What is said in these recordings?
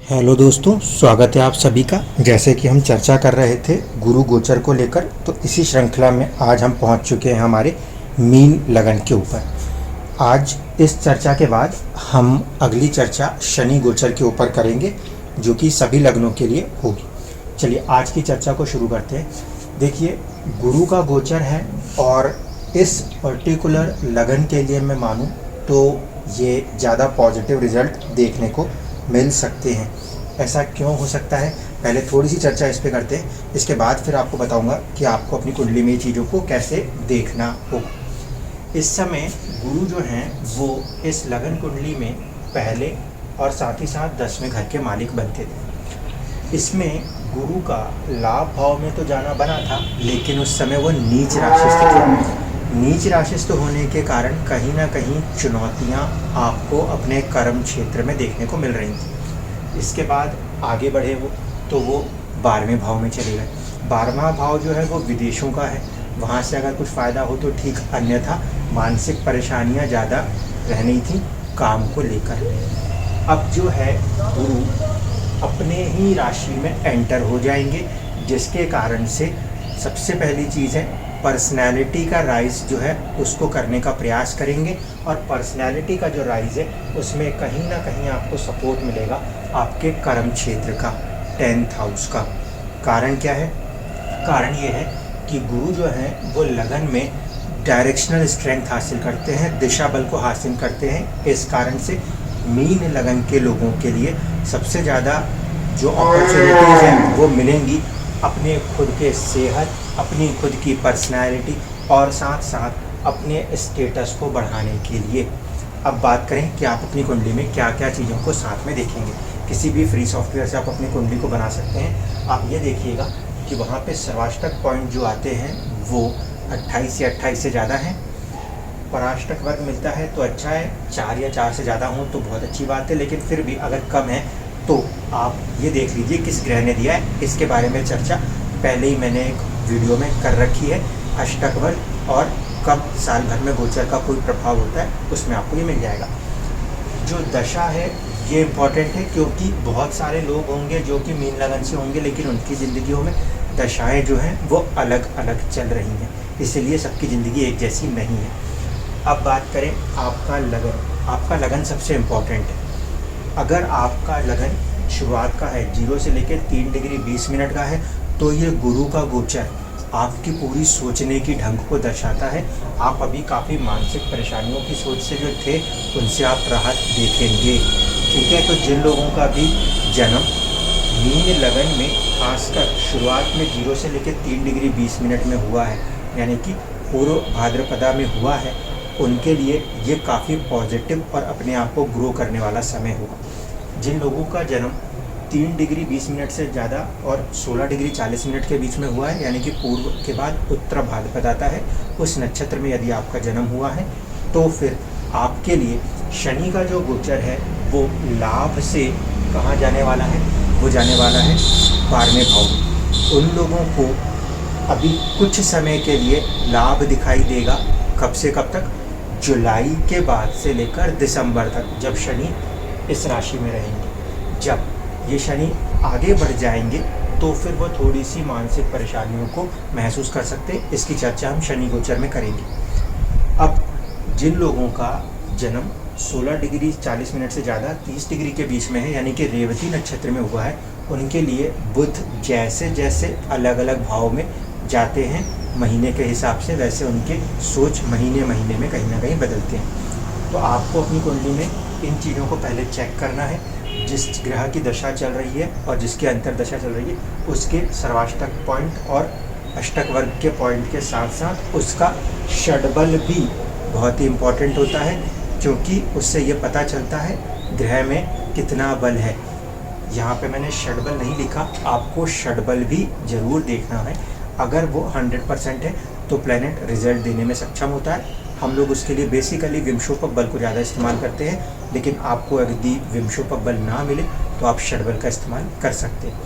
Hello दोस्तों, स्वागत है आप सभी का। जैसे कि हम चर्चा कर रहे थे गुरु गोचर को लेकर, तो इसी श्रृंखला में आज हम पहुंच चुके हैं हमारे मीन लगन के ऊपर। आज इस चर्चा के बाद हम अगली चर्चा शनि गोचर के ऊपर करेंगे, जो कि सभी लग्नों के लिए होगी। चलिए आज की चर्चा को शुरू करते हैं। देखिए, गुरु का गोचर है और इस पर्टिकुलर लगन के लिए मैं मानूं तो ये ज़्यादा पॉजिटिव रिजल्ट देखने को मिल सकते हैं। ऐसा क्यों हो सकता है, पहले थोड़ी सी चर्चा इस पे करते हैं, इसके बाद फिर आपको बताऊंगा कि आपको अपनी कुंडली में चीज़ों को कैसे देखना होगा। इस समय गुरु जो हैं वो इस लगन कुंडली में पहले और साथ ही साथ 10वें घर के मालिक बनते थे। इसमें गुरु का लाभ भाव में तो जाना बना था, लेकिन उस समय वो नीच राशिस्थ थे। नीच राशिस्थ होने के कारण कहीं ना कहीं चुनौतियां आपको अपने कर्म क्षेत्र में देखने को मिल रही थी। इसके बाद आगे बढ़े वो, तो वो 12वें भाव में चले गए। 12वां भाव जो है वो विदेशों का है, वहाँ से अगर कुछ फ़ायदा हो तो ठीक, अन्यथा मानसिक परेशानियाँ ज़्यादा रहनी थी काम को लेकर। अब जो है गुरु अपने ही राशि में एंटर हो जाएंगे, जिसके कारण से सबसे पहली चीज़ है पर्सनैलिटी का राइज जो है उसको करने का प्रयास करेंगे। और पर्सनैलिटी का जो राइज है उसमें कहीं ना कहीं आपको सपोर्ट मिलेगा आपके कर्म क्षेत्र का, 10th हाउस का। कारण क्या है? कारण ये है कि गुरु जो है वो लगन में डायरेक्शनल स्ट्रेंथ हासिल करते हैं, दिशा बल को हासिल करते हैं। इस कारण से मीन लगन के लोगों के लिए सबसे ज़्यादा जो अपॉर्चुनिटीज़ हैं वो मिलेंगी अपने खुद के सेहत, अपनी खुद की पर्सनैलिटी और साथ साथ अपने स्टेटस को बढ़ाने के लिए। अब बात करें कि आप अपनी कुंडली में क्या क्या चीज़ों को साथ में देखेंगे। किसी भी फ्री सॉफ्टवेयर से आप अपनी कुंडली को बना सकते हैं। आप ये देखिएगा कि वहाँ पे सर्वाष्टक पॉइंट जो आते हैं वो 28 या 28 से ज़्यादा हैं। पराष्टक वर्ग मिलता है तो अच्छा है, 4 या 4 से ज़्यादा हों तो बहुत अच्छी बात है, लेकिन फिर भी अगर कम है तो आप ये देख लीजिए किस ग्रह ने दिया है। इसके बारे में चर्चा पहले ही मैंने एक वीडियो में कर रखी है। अष्टक वर्ग और कब साल भर में गोचर का कोई प्रभाव होता है उसमें आपको ये मिल जाएगा। जो दशा है ये इम्पॉर्टेंट है, क्योंकि बहुत सारे लोग होंगे जो कि मीन लगन से होंगे, लेकिन उनकी ज़िंदगियों में दशाएँ जो हैं वो अलग अलग चल रही हैं, इसलिए सबकी ज़िंदगी एक जैसी नहीं है। अब बात करें आपका लगन। आपका लगन सबसे इम्पॉर्टेंट है। अगर आपका लगन शुरुआत का है 0 से लेकर 3 डिग्री 20 मिनट का है, तो ये गुरु का गोचर आपकी पूरी सोचने की ढंग को दर्शाता है। आप अभी काफ़ी मानसिक परेशानियों की सोच से जो थे उनसे आप राहत देखेंगे। ठीक है, तो जिन लोगों का भी जन्म मीन लगन में खासकर शुरुआत में 0 से लेकर 3 डिग्री 20 मिनट में हुआ है, यानी कि पूर्व भाद्रपदा में हुआ है, उनके लिए ये काफ़ी पॉजिटिव और अपने आप को ग्रो करने वाला समय होगा। जिन लोगों का जन्म 3 डिग्री 20 मिनट से ज़्यादा और 16 डिग्री 40 मिनट के बीच में हुआ है, यानी कि पूर्व के बाद उत्तर भाद्रपद आता है, उस नक्षत्र में यदि आपका जन्म हुआ है, तो फिर आपके लिए शनि का जो गोचर है वो लाभ से कहाँ जाने वाला है? वो जाने वाला है 12वें भाव में। उन लोगों को अभी कुछ समय के लिए लाभ दिखाई देगा। कब से कब तक? जुलाई के बाद से लेकर दिसंबर तक, जब शनि इस राशि में रहेंगे। जब ये शनि आगे बढ़ जाएंगे तो फिर वो थोड़ी सी मानसिक परेशानियों को महसूस कर सकते हैं। इसकी चर्चा हम शनि गोचर में करेंगे। अब जिन लोगों का जन्म 16 डिग्री 40 मिनट से ज़्यादा 30 डिग्री के बीच में है, यानी कि रेवती नक्षत्र में हुआ है, उनके लिए बुध जैसे जैसे अलग अलग भाव में जाते हैं महीने के हिसाब से, वैसे उनके सोच महीने महीने में कहीं ना कहीं बदलते हैं। तो आपको अपनी कुंडली में इन चीज़ों को पहले चेक करना है। जिस ग्रह की दशा चल रही है और जिसकी अंतर दशा चल रही है उसके सर्वाष्टक पॉइंट और अष्टक वर्ग के पॉइंट के साथ साथ उसका षडबल भी बहुत ही इम्पोर्टेंट होता है, क्योंकि उससे ये पता चलता है ग्रह में कितना बल है। यहाँ पे मैंने षडबल नहीं लिखा, आपको षडबल भी ज़रूर देखना है। अगर वो 100% है तो प्लैनेट रिजल्ट देने में सक्षम होता है। हम लोग उसके लिए बेसिकली विमशोपक बल को ज़्यादा इस्तेमाल करते हैं, लेकिन आपको यदि विमशोपक बल ना मिले तो आप षडबल का इस्तेमाल कर सकते हैं।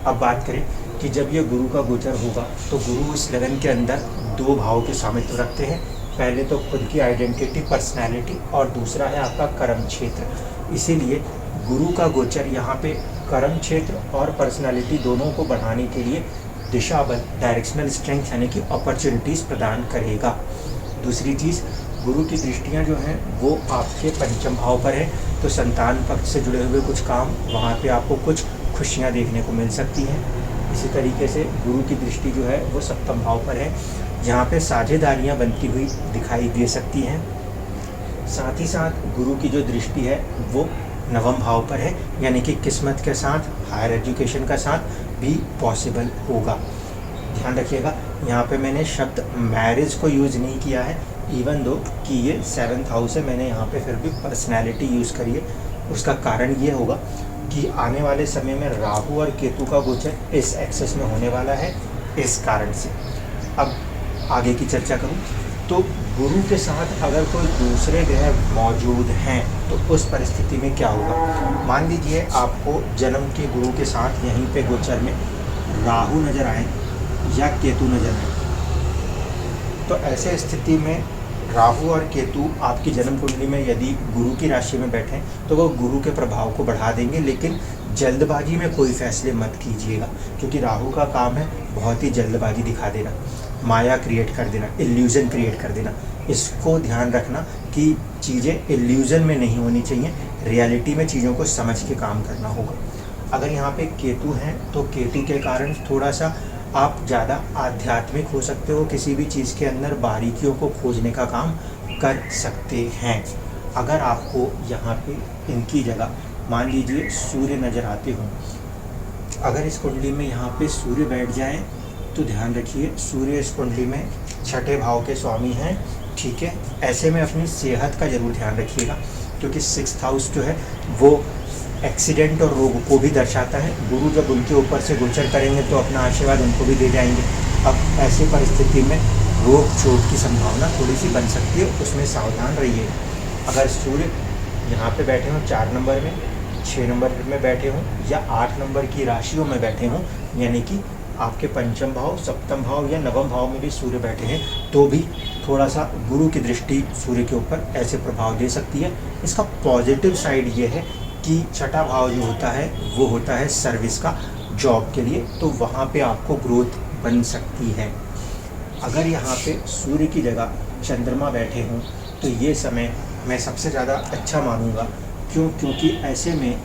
अब बात करें कि जब ये गुरु का गोचर होगा तो गुरु इस लगन के अंदर 2 भाव के स्वामित्व रखते हैं। पहले तो खुद की आइडेंटिटी, पर्सनैलिटी, और दूसरा है आपका कर्म क्षेत्र। इसीलिए गुरु का गोचर यहाँ पे कर्म क्षेत्र और पर्सनालिटी दोनों को बढ़ाने के लिए दिशा बल, डायरेक्शनल स्ट्रेंथ यानी कि अपॉर्चुनिटीज़ प्रदान करेगा। दूसरी चीज़, गुरु की दृष्टियाँ जो हैं वो आपके पंचम भाव पर है, तो संतान पक्ष से जुड़े हुए कुछ काम, वहाँ पे आपको कुछ खुशियाँ देखने को मिल सकती हैं। इसी तरीके से गुरु की दृष्टि जो है वो सप्तम भाव पर है, जहाँ पे साझेदारियाँ बनती हुई दिखाई दे सकती हैं। साथ ही साथ गुरु की जो दृष्टि है वो नवम भाव पर है, यानी कि किस्मत के साथ, हायर एजुकेशन का साथ भी पॉसिबल होगा। ध्यान रखिएगा, यहाँ पे मैंने शब्द मैरिज को यूज़ नहीं किया है, इवन दो कि ये 7th हाउस है, मैंने यहाँ पे फिर भी पर्सनैलिटी यूज़ करी है। उसका कारण ये होगा कि आने वाले समय में राहु और केतु का गोचर इस एक्सेस में होने वाला है, इस कारण से। अब आगे की चर्चा करूँ तो गुरु के साथ अगर कोई दूसरे ग्रह मौजूद हैं तो उस परिस्थिति में क्या होगा। मान लीजिए आपको जन्म के गुरु के साथ यहीं पे गोचर में राहु नज़र आए या केतु नज़र आए, तो ऐसे स्थिति में राहु और केतु आपकी जन्म कुंडली में यदि गुरु की राशि में बैठें तो वो गुरु के प्रभाव को बढ़ा देंगे, लेकिन जल्दबाजी में कोई फैसले मत कीजिएगा, क्योंकि राहु का काम है बहुत ही जल्दबाजी दिखा देना, माया क्रिएट कर देना, इल्यूज़न क्रिएट कर देना। इसको ध्यान रखना कि चीज़ें इल्यूज़न में नहीं होनी चाहिए, रियलिटी में चीज़ों को समझ के काम करना होगा। अगर यहाँ पे केतु हैं तो केतु के कारण थोड़ा सा आप ज़्यादा आध्यात्मिक हो सकते हो, किसी भी चीज़ के अंदर बारीकियों को खोजने का काम कर सकते हैं। अगर आपको यहाँ पे इनकी जगह मान लीजिए सूर्य नज़र आते हों, अगर इस कुंडली में यहाँ पे सूर्य बैठ जाए तो ध्यान रखिए सूर्य इस कुंडली में 6ठे भाव के स्वामी हैं, ठीक है। ऐसे में अपनी सेहत का ज़रूर ध्यान रखिएगा, क्योंकि 6th हाउस जो है वो एक्सीडेंट और रोग को भी दर्शाता है। गुरु जब उनके ऊपर से गोचर करेंगे तो अपना आशीर्वाद उनको भी दे जाएंगे। अब ऐसी परिस्थिति में रोग चोट की संभावना थोड़ी सी बन सकती है, उसमें सावधान रहिए। अगर सूर्य यहाँ पे बैठे हों 4 नंबर में, 6 नंबर में बैठे हों या 8 नंबर की राशियों में बैठे हों, यानी कि आपके पंचम भाव, सप्तम भाव या नवम भाव में भी सूर्य बैठे हैं, तो भी थोड़ा सा गुरु की दृष्टि सूर्य के ऊपर ऐसे प्रभाव दे सकती है। इसका पॉजिटिव साइड ये है कि 6ठा भाव जो होता है वो होता है सर्विस का, जॉब के लिए, तो वहाँ पे आपको ग्रोथ बन सकती है। अगर यहाँ पे सूर्य की जगह चंद्रमा बैठे हों तो ये समय मैं सबसे ज़्यादा अच्छा मानूंगा। क्योंकि ऐसे में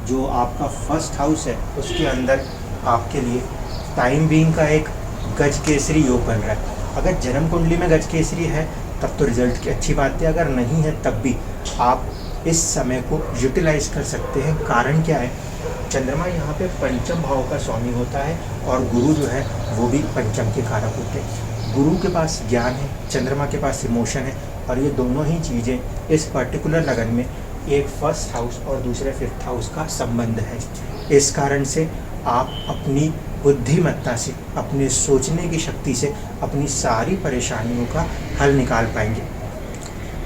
जो आपका 1st हाउस है उसके अंदर आपके लिए टाइम बीइंग का एक गज केसरी योग बन रहा है। अगर जन्म कुंडली में गज केसरी है तब तो रिजल्ट की अच्छी बात है, अगर नहीं है तब भी आप इस समय को यूटिलाइज कर सकते हैं। कारण क्या है, चंद्रमा यहाँ पे पंचम भाव का स्वामी होता है और गुरु जो है वो भी पंचम के कारक होते हैं। गुरु के पास ज्ञान है, चंद्रमा के पास इमोशन है, और ये दोनों ही चीज़ें इस पर्टिकुलर लगन में एक 1st हाउस और दूसरे 5th हाउस का संबंध है। इस कारण से आप अपनी बुद्धिमत्ता से, अपने सोचने की शक्ति से अपनी सारी परेशानियों का हल निकाल पाएंगे।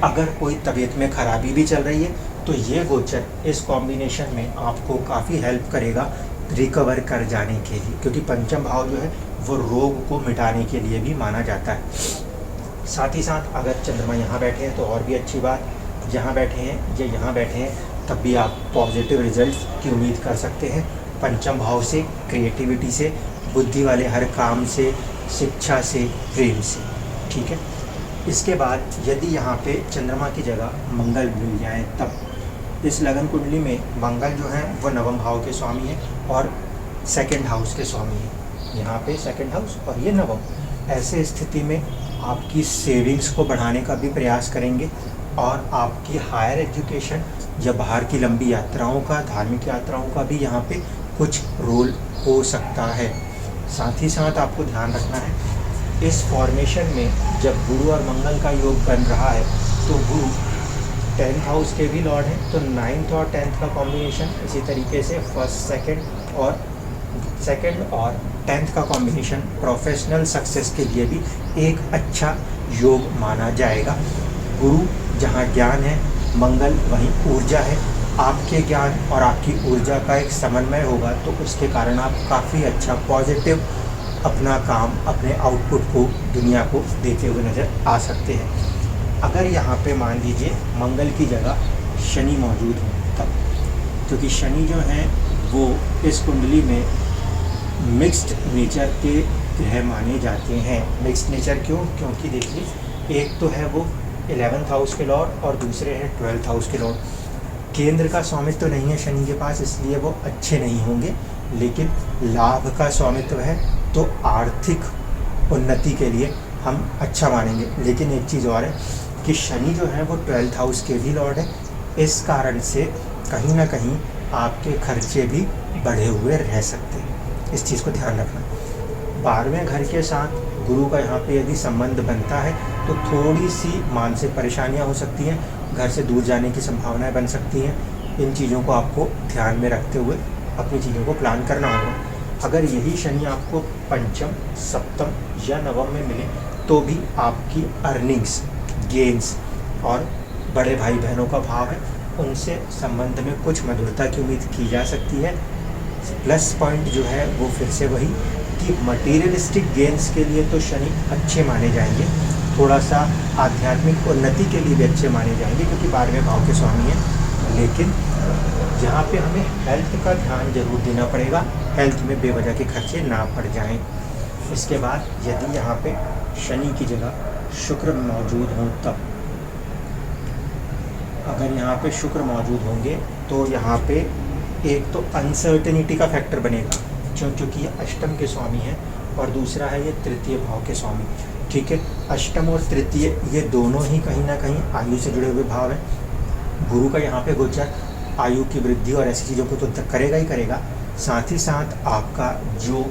अगर कोई तबीयत में खराबी भी चल रही है तो ये गोचर इस कॉम्बिनेशन में आपको काफ़ी हेल्प करेगा रिकवर कर जाने के लिए, क्योंकि पंचम भाव जो है वो रोग को मिटाने के लिए भी माना जाता है। साथ ही साथ अगर चंद्रमा यहाँ बैठे हैं तो और भी अच्छी बात, यहाँ बैठे हैं या यहाँ बैठे हैं तब भी आप पॉजिटिव रिजल्ट्स की उम्मीद कर सकते हैं। पंचम भाव से, क्रिएटिविटी से, बुद्धि वाले हर काम से, शिक्षा से, प्रेम से, ठीक है। इसके बाद यदि यहाँ पे चंद्रमा की जगह मंगल मिल जाए तब इस लगन कुंडली में मंगल जो है वो नवम भाव के स्वामी है और 2nd हाउस के स्वामी है। यहाँ पे 2nd हाउस और ये नवम, ऐसे स्थिति में आपकी सेविंग्स को बढ़ाने का भी प्रयास करेंगे और आपकी हायर एजुकेशन या बाहर की लंबी यात्राओं का, धार्मिक यात्राओं का भी यहाँ पे कुछ रोल हो सकता है। साथ ही साथ आपको ध्यान रखना है इस फॉर्मेशन में जब गुरु और मंगल का योग बन रहा है तो गुरु 10th हाउस के भी लॉर्ड हैं, तो 9th और 10th का कॉम्बिनेशन, इसी तरीके से 1st, 2nd और 10th का कॉम्बिनेशन प्रोफेशनल सक्सेस के लिए भी एक अच्छा योग माना जाएगा। गुरु जहाँ ज्ञान है, मंगल वहीं ऊर्जा है। आपके ज्ञान और आपकी ऊर्जा का एक समन्वय होगा तो उसके कारण आप काफ़ी अच्छा पॉजिटिव अपना काम, अपने आउटपुट को दुनिया को देते हुए नज़र आ सकते हैं। अगर यहाँ पे मान लीजिए मंगल की जगह शनि मौजूद हो तब, क्योंकि शनि जो हैं वो इस कुंडली में मिक्स्ड नेचर के ग्रह माने जाते हैं। मिक्स्ड नेचर क्यों? क्योंकि देखिए, एक तो है वो 11th हाउस के लॉर्ड और दूसरे हैं 12th हाउस के लॉर्ड। केंद्र का स्वामित्व तो नहीं है शनि के पास, इसलिए वो अच्छे नहीं होंगे, लेकिन लाभ का स्वामित्व है तो आर्थिक उन्नति के लिए हम अच्छा मानेंगे। लेकिन एक चीज़ और है कि शनि जो है वो 12th हाउस के भी लॉर्ड है, इस कारण से कहीं ना कहीं आपके खर्चे भी बढ़े हुए रह सकते हैं। इस चीज़ को ध्यान रखना। 12वें घर के साथ गुरु का यहाँ पे यदि संबंध बनता है तो थोड़ी सी मानसिक परेशानियाँ हो सकती हैं, घर से दूर जाने की संभावनाएं बन सकती हैं। इन चीज़ों को आपको ध्यान में रखते हुए अपनी चीज़ों को प्लान करना होगा। अगर यही शनि आपको पंचम, सप्तम या नवम में मिले तो भी आपकी अर्निंग्स, गेन्स और बड़े भाई बहनों का भाव है, उनसे संबंध में कुछ मधुरता की उम्मीद की जा सकती है। प्लस पॉइंट जो है वो फिर से वही कि मटेरियलिस्टिक गेन्स के लिए तो शनि अच्छे माने जाएंगे, थोड़ा सा आध्यात्मिक उन्नति के लिए भी अच्छे माने जाएंगे क्योंकि 12वें भाव के स्वामी हैं। लेकिन यहाँ पे हमें हेल्थ का ध्यान जरूर देना पड़ेगा, हेल्थ में बेवजह के खर्चे ना पड़ जाएं। इसके बाद यदि यहाँ पे शनि की जगह शुक्र मौजूद हों तब, अगर यहाँ पे शुक्र मौजूद होंगे तो यहाँ पे एक तो अनसर्टेनिटी का फैक्टर बनेगा क्योंकि ये अष्टम के स्वामी हैं और दूसरा है ये तृतीय भाव के स्वामी। ठीक है, अष्टम और तृतीय ये दोनों ही कहीं ना कहीं आयु से जुड़े हुए भाव हैं। गुरु का यहाँ पे गोचर आयु की वृद्धि और ऐसी चीज़ों को तो करेगा ही करेगा, साथ ही साथ आपका जो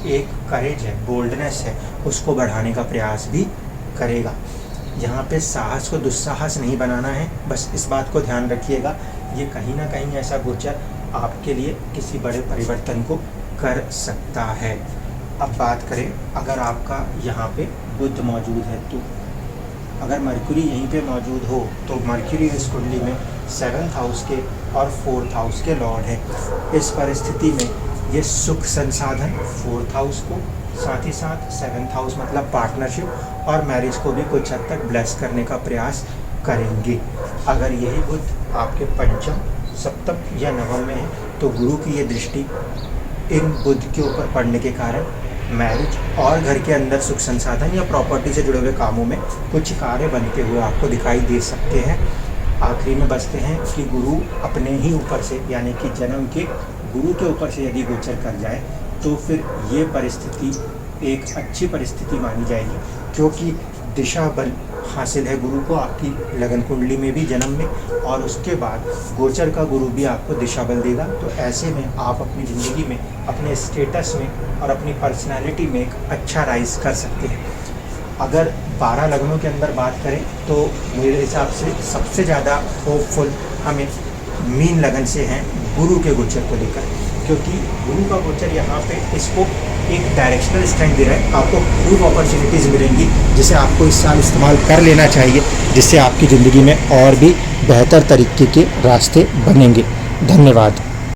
एक करेज है, बोल्डनेस है, उसको बढ़ाने का प्रयास भी करेगा। यहाँ पे साहस को दुस्साहस नहीं बनाना है, बस इस बात को ध्यान रखिएगा। ये कहीं ना कहीं ऐसा गोचर आपके लिए किसी बड़े परिवर्तन को कर सकता है। अब बात करें, अगर आपका यहाँ पे बुध मौजूद है तो अगर मरकुरी यहीं पे मौजूद हो तो मरकुरी इस कुंडली में 7th हाउस के और 4th हाउस के लॉर्ड है। इस परिस्थिति में ये सुख संसाधन 4th हाउस को, साथ ही साथ 7th हाउस मतलब पार्टनरशिप और मैरिज को भी कुछ हद तक ब्लेस करने का प्रयास करेंगे। अगर यही बुध आपके पंचम, सप्तम या नवम में है तो गुरु की ये दृष्टि इन बुध के ऊपर पड़ने के कारण मैरिज और घर के अंदर सुख संसाधन या प्रॉपर्टी से जुड़े हुए कामों में कुछ कार्य बनते हुए आपको दिखाई दे सकते हैं। आखिरी में बचते हैं कि गुरु अपने ही ऊपर से, यानी कि जन्म के गुरु के ऊपर से यदि गोचर कर जाए तो फिर ये परिस्थिति एक अच्छी परिस्थिति मानी जाएगी क्योंकि दिशा बल हासिल है गुरु को आपकी लगन कुंडली में भी, जन्म में, और उसके बाद गोचर का गुरु भी आपको दिशा बल देगा। तो ऐसे में आप अपनी ज़िंदगी में, अपने स्टेटस में और अपनी पर्सनालिटी में एक अच्छा राइज कर सकते हैं। अगर 12 लगनों के अंदर बात करें तो मेरे हिसाब से सबसे ज़्यादा होपफुल हमें मीन लगन से हैं गुरु के गोचर को लेकर, क्योंकि गुरु का गोचर यहाँ पे इसको एक डायरेक्शनल स्ट्रेंथ दे रहा है। आपको खूब अपॉर्चुनिटीज़ मिलेंगी जिसे आपको इस साल इस्तेमाल कर लेना चाहिए, जिससे आपकी ज़िंदगी में और भी बेहतर तरीके के रास्ते बनेंगे। धन्यवाद।